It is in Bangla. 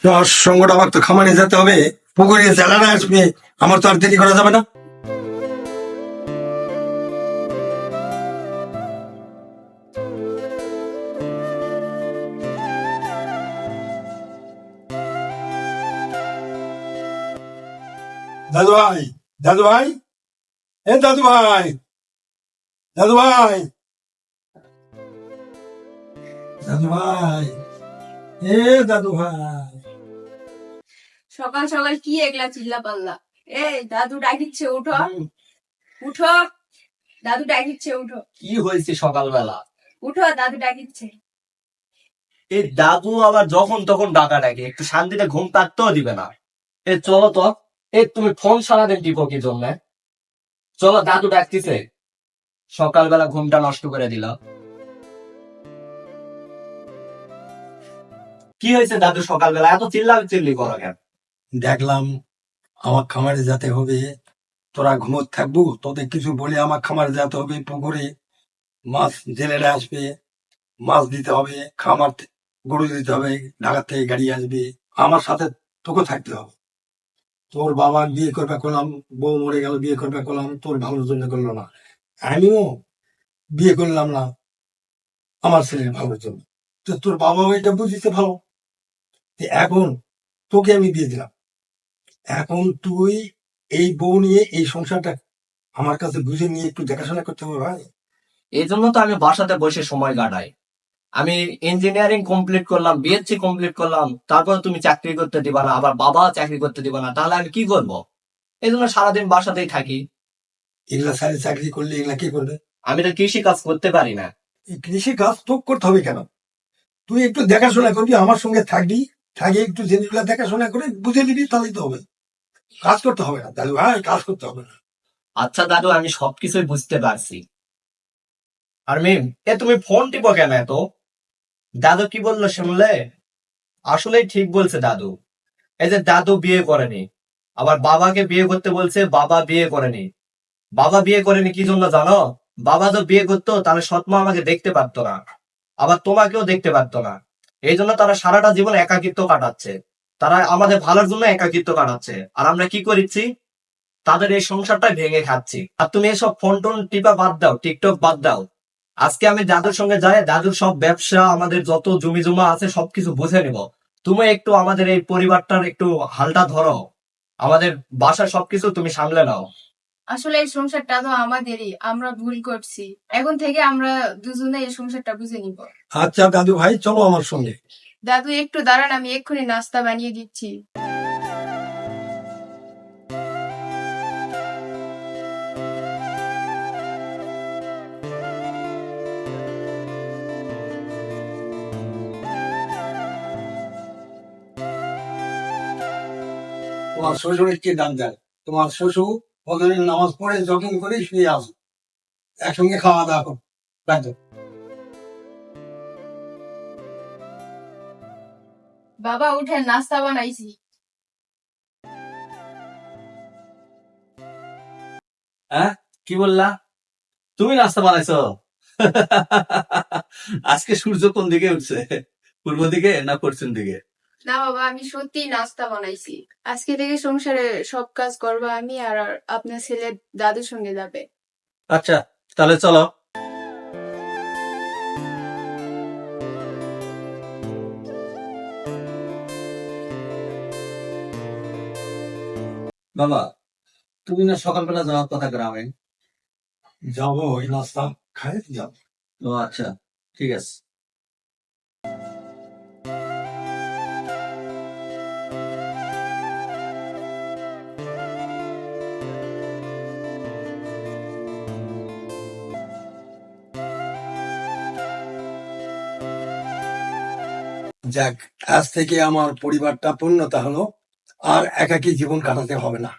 তোর সঙ্গটা আমার তো খামারে যেতে হবে, পুকুরে জেলারা আসবে, আমার তো আর দেরি করা যাবে না। দাদু ভাই, দাদু ভাই, এ দাদু ভাই, দাদু ভাই, দাদু ভাই, এ দাদু ভাই। সকাল সকাল কি এগুলা চিল্লা পাল্লা? এই দাদু ডাকিচ্ছে, উঠো উঠো, দাদু ডাকিচ্ছে, উঠো কি হয়েছে সকালবেলা? উঠো, দাদু ডাকিচ্ছে। এই দাদু আবার যখন তখন ডাকা ডাকে, একটু শান্তিতে ঘুম পাড়তেও দিবে না। এ চলো তো, এই তুমি ফোন সারাদিন টিপো কি জন্য? চলো, দাদু ডাকতেছে। সকালবেলা ঘুমটা নষ্ট করে দিল। কি হয়েছে দাদু, সকালবেলা এত চিল্লি করো কেন? দেখলাম আমার খামারে যেতে হবে, তোরা ঘুমোত থাকবো, তোদের কিছু বলে আমার খামারে যেতে হবে, পুকুরে মাছ জেলেরা আসবে, মাছ দিতে হবে, গরু দিতে হবে, ঢাকা থেকে গাড়ি আসবে, আমার সাথে তোকে থাকতে হবে। তোর বাবা বিয়ে করবে করলাম, বউ মরে গেল, বিয়ে করবে করলাম, তোর ভালোর জন্য করলো না, আমিও বিয়ে করলাম না আমার ছেলের ভালোর জন্য। তো তোর বাবাও এটা বুঝিতে ভালো। তো এখন তোকে আমি দিয়ে দিলাম, এখন তুই এই বউ নিয়ে এই সংসারটা আমার কাছে বুঝে নিয়ে একটু দেখাশোনা করতে হবে ভাই। এই জন্য তো আমি বাসাতে বসে সময় কাটাই। আমি ইঞ্জিনিয়ারিং কমপ্লিট করলাম, বিএসসি কমপ্লিট করলাম, তারপর তুমি চাকরি করতে দিবা না, আবার বাবা চাকরি করতে দিবা না, তাহলে আমি কি করবো? এই জন্য সারাদিন বাসাতেই থাকি। এগুলা সারি চাকরি করলে এগুলা কি করবে? আমি তো কৃষি কাজ করতে পারি না। এই কৃষি কাজ তো করতে হবে কেন? তুই একটু দেখাশোনা করবি, আমার সঙ্গে থাকবি, থাকি একটু জিনিসগুলা দেখাশোনা করে বুঝে নিবি, তাহলেই তো হবে। কাজ করতে হবে না দাদু ভাই, কাজ করতে হবে না। আচ্ছা দাদু, আমি সবকিছুই বুঝতে পারছি। আর মিম, তুমি ফোন টিপো কেন এত? দাদু কি বললো শুনলে? আসলেই ঠিক বলছে দাদু। এই যে দাদু বিয়ে করেনি, আবার বাবাকে বিয়ে করতে বলছে, বাবা বিয়ে করেনি। বাবা বিয়ে করেনি কি জন্য জানো? বাবা তো বিয়ে করতো তাহলে সৎমা আমাকে দেখতে পারতো না, আবার তোমাকেও দেখতে পারতো না। এই জন্য তারা সারাটা জীবন একাকিত্ব কাটাচ্ছে। তারা আমাদের ভালোর জন্য একাকিত্ব কাটাচ্ছে, আর আমরা কি করেছি? তাদের এই সংসারটা ভেঙে খাচ্ছি। আর তুমি এসব ফোন টোন টিপা বাদ দাও, টিকটক বাদ দাও। আজকে আমি দাদুর সঙ্গে যাই, দাদুর সব ব্যবসা, আমাদের যত জমি জমা আছে সবকিছু বুঝে নিব। তুমি একটু আমাদের এই পরিবারটার একটু হালটা ধরো, আমাদের বাসার সবকিছু তুমি সামলে নাও। আসলে এই সংসারটা তো আমাদেরই, আমরা ভুল করছি। এখন থেকে আমরা দুজনে এই সংসারটা বুঝে নিব। আচ্ছা দাদু ভাই, চলো আমার সঙ্গে। দাদু একটু দাঁড়ান, আমি এক্ষুনি নাস্তা বানিয়ে দিচ্ছি। তোমার শ্বশুরের কি দাম দেয়? তোমার শ্বশুর ওদের নামাজ পড়ে জগিং করে শুয়ে আসো, একসঙ্গে খাওয়া দাওয়া করো, তাই তো? বাবা উঠেন, নাস্তা বানাইছি। হ্যাঁ, কি বললা? তুমি নাস্তা বানাইছো? আজকে সূর্য কোন দিকে উঠছে, পূর্ব দিকে না পশ্চিম দিকে? না বাবা, আমি সত্যি নাস্তা বানাইছি। আজকে থেকে সংসারে সব কাজ করবো আমি, আর আপনার ছেলে দাদুর সঙ্গে যাবে। আচ্ছা, তাহলে চলো। বাবা, তুমি না সকালবেলা যাওয়ার কথা গ্রামে? যাবো, ওই নাস্তা খাই যাবো। ও আচ্ছা, ঠিক আছে। যাক, আজ থেকে আমার পরিবারটা পূর্ণতা হলো, আর একাকী জীবন কাটাতে হবে না।